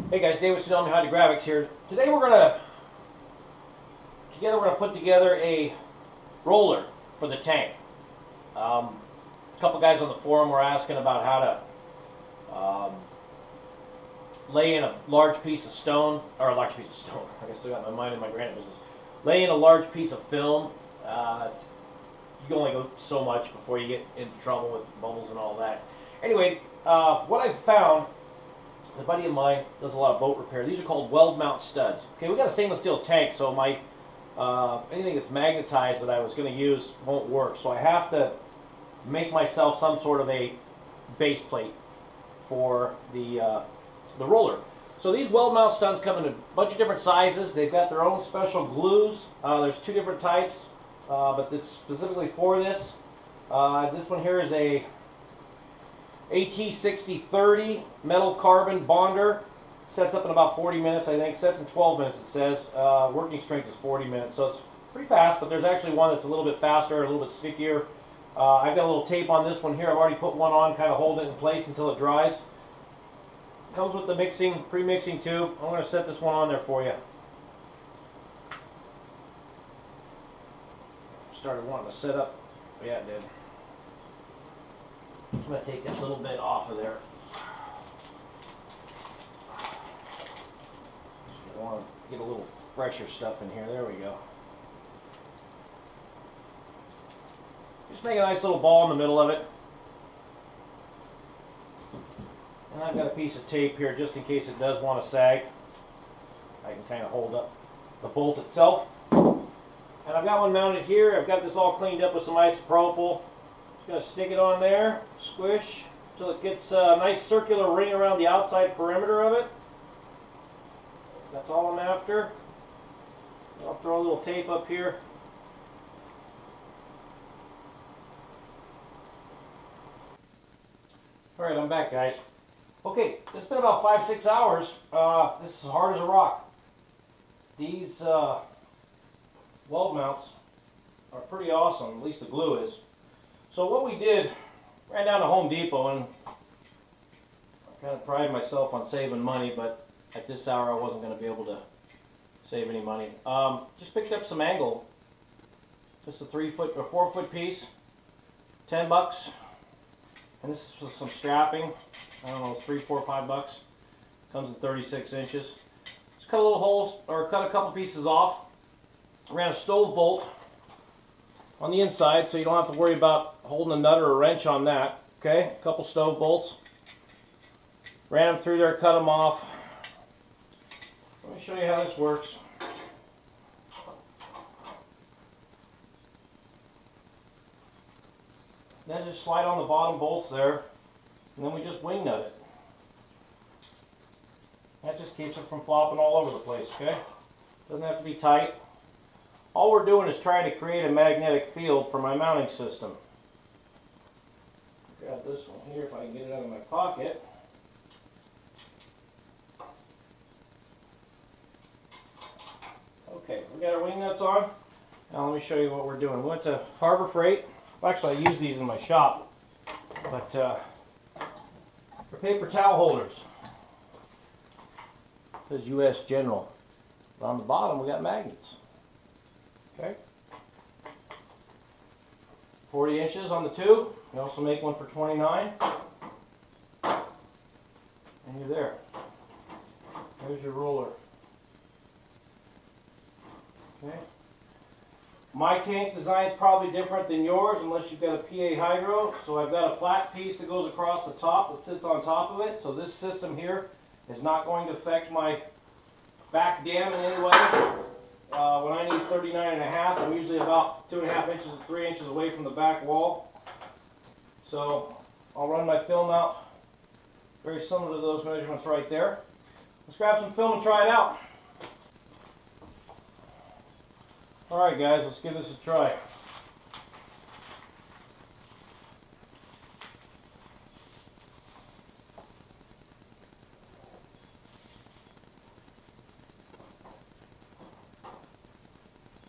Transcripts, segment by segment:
Hey guys, Dave with Tsunami Hydrographics here. Today we're gonna put together a roller for the tank. A couple guys on the forum were asking about how to lay in a large piece of stone, or a large piece of stone. I guess I still got my mind in my granite business. Lay in a large piece of film. You can only go so much before you get into trouble with bubbles and all that. Anyway, what I've found is a buddy of mine does a lot of boat repair. These are called weld mount studs. Okay, we got a stainless steel tank, so my anything that's magnetized that I was going to use won't work. So I have to make myself some sort of a base plate for the roller. So these weld mount studs come in a bunch of different sizes. They've got their own special glues. There's two different types, but it's specifically for this. This one here is a AT6030 metal carbon bonder. Sets up in about 40 minutes, I think. Sets in 12 minutes, it says. Working strength is 40 minutes, so it's pretty fast, but there's actually one that's a little bit faster, a little bit stickier. I've got a little tape on this one here. I've already put one on, kind of hold it in place until it dries. Comes with the pre-mixing tube. I'm going to set this one on there for you. Started wanting to set up. Yeah, it did. I'm going to take that little bit off of there. I want to get a little fresher stuff in here. There we go. Just make a nice little ball in the middle of it. And I've got a piece of tape here just in case it does want to sag. I can kind of hold up the bolt itself. And I've got one mounted here. I've got this all cleaned up with some isopropyl. Just going to stick it on there, squish, until it gets a nice circular ring around the outside perimeter of it. That's all I'm after. I'll throw a little tape up here. Alright, I'm back, guys. Okay, it's been about 5-6 hours. This is hard as a rock. These weld mounts are pretty awesome, at least the glue is. So what we did, ran down to Home Depot, and I kind of pride myself on saving money, but at this hour I wasn't going to be able to save any money. Just picked up some angle. This is a 3-foot or 4-foot piece, $10. And this is some strapping. I don't know, it's $3, $4, $5. Comes in 36 inches. Just cut a little holes, or cut a couple pieces off. Ran a stove bolt on the inside, so you don't have to worry about holding a nut or a wrench on that. Okay, a couple stove bolts. Ran them through there, cut them off. Let me show you how this works. Then just slide on the bottom bolts there, and then we just wing nut it. That just keeps it from flopping all over the place, okay? Doesn't have to be tight. All we're doing is trying to create a magnetic field for my mounting system. Grab this one here if I can get it out of my pocket. Okay, we got our wing nuts on. Now let me show you what we're doing. We went to Harbor Freight. Well, actually, I use these in my shop, but they're paper towel holders. It says U.S. General. But on the bottom, we got magnets. Okay. 40 inches on the tube. You also make one for 29. And you're there. There's your roller. Okay. My tank design is probably different than yours unless you've got a PA hydro. So I've got a flat piece that goes across the top that sits on top of it. So this system here is not going to affect my back dam in any way. When I need 39.5, I'm usually about 2.5 inches to 3 inches away from the back wall. So I'll run my film out very similar to those measurements right there. Let's grab some film and try it out. Alright guys, let's give this a try.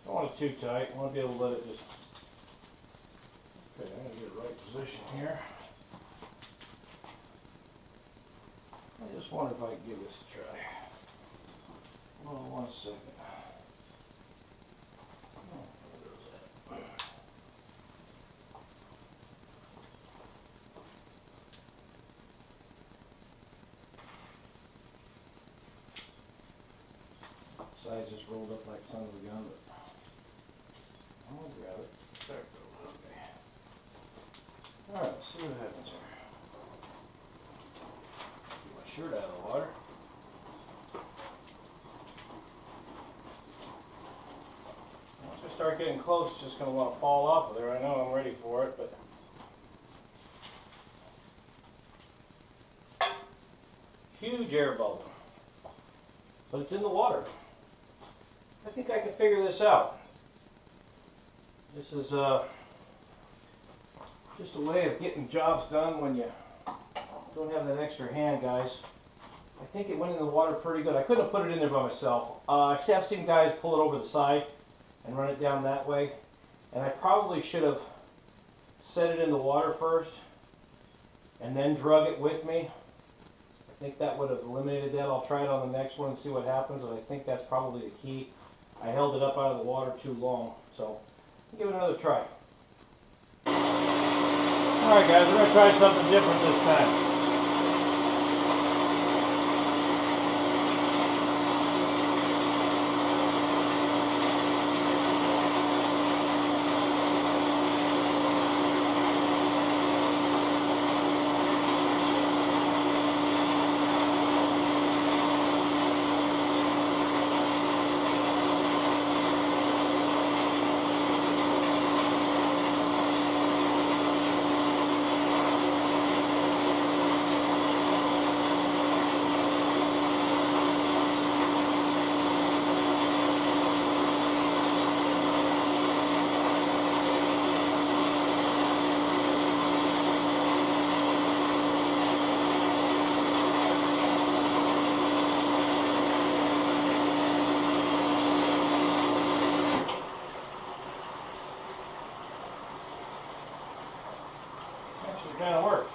Don't want it too tight. I want to be able to let it just... Okay, I'm going to get the right position here. I just wonder if I can give this a try. Hold on 1 second. Oh, where is that? Sides just rolled up like son of a gun, but I'll grab it. There it goes. Okay. Alright, let's see what happens here. Get my shirt out of the water. Once we start getting close, it's just going to want to fall off of there. I know I'm ready for it, but huge air bubble. But it's in the water. I think I can figure this out. This is just a way of getting jobs done when you don't have that extra hand, guys. I think it went in the water pretty good. I couldn't have put it in there by myself. I've seen guys pull it over the side and run it down that way. And I probably should have set it in the water first and then drug it with me. I think that would have eliminated that. I'll try it on the next one and see what happens, but I think that's probably the key. I held it up out of the water too long, so I'll give it another try. Alright guys, we're going to try something different this time. Kind of work.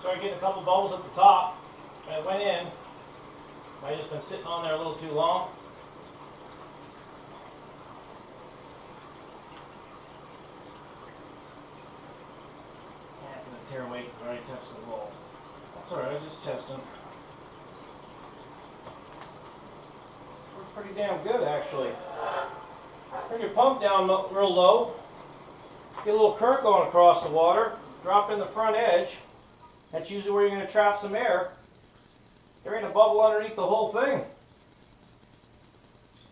Started getting a couple bubbles at the top, and it went in. I've just been sitting on there a little too long. That's going to tear away because I already touched the wall. That's alright, I was just testing. Pretty damn good, actually. Turn your pump down real low. Get a little current going across the water. Drop in the front edge. That's usually where you're going to trap some air. There ain't a bubble underneath the whole thing.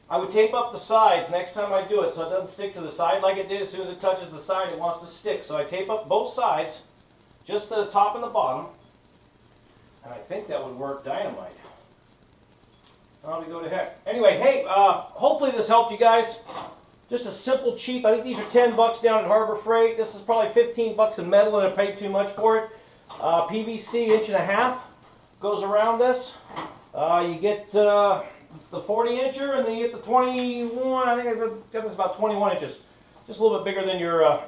I would tape up the sides next time I do it so it doesn't stick to the side like it did. As soon as it touches the side, it wants to stick. So I tape up both sides, just the top and the bottom. And I think that would work dynamite. I'll go to heck. Anyway, hey, hopefully this helped you guys. Just a simple, cheap, I think these are 10 bucks down at Harbor Freight. This is probably 15 bucks in metal and I paid too much for it. PVC 1.5 goes around this. You get the 40-incher and then you get the 21, I think I got this about 21 inches. Just a little bit bigger than your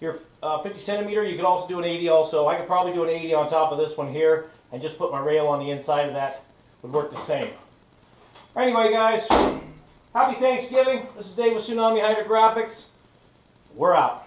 50 centimeter. You could also do an 80 also. I could probably do an 80 on top of this one here and just put my rail on the inside of that. Would work the same. Anyway, guys, happy Thanksgiving. This is Dave with Tsunami Hydrographics. We're out.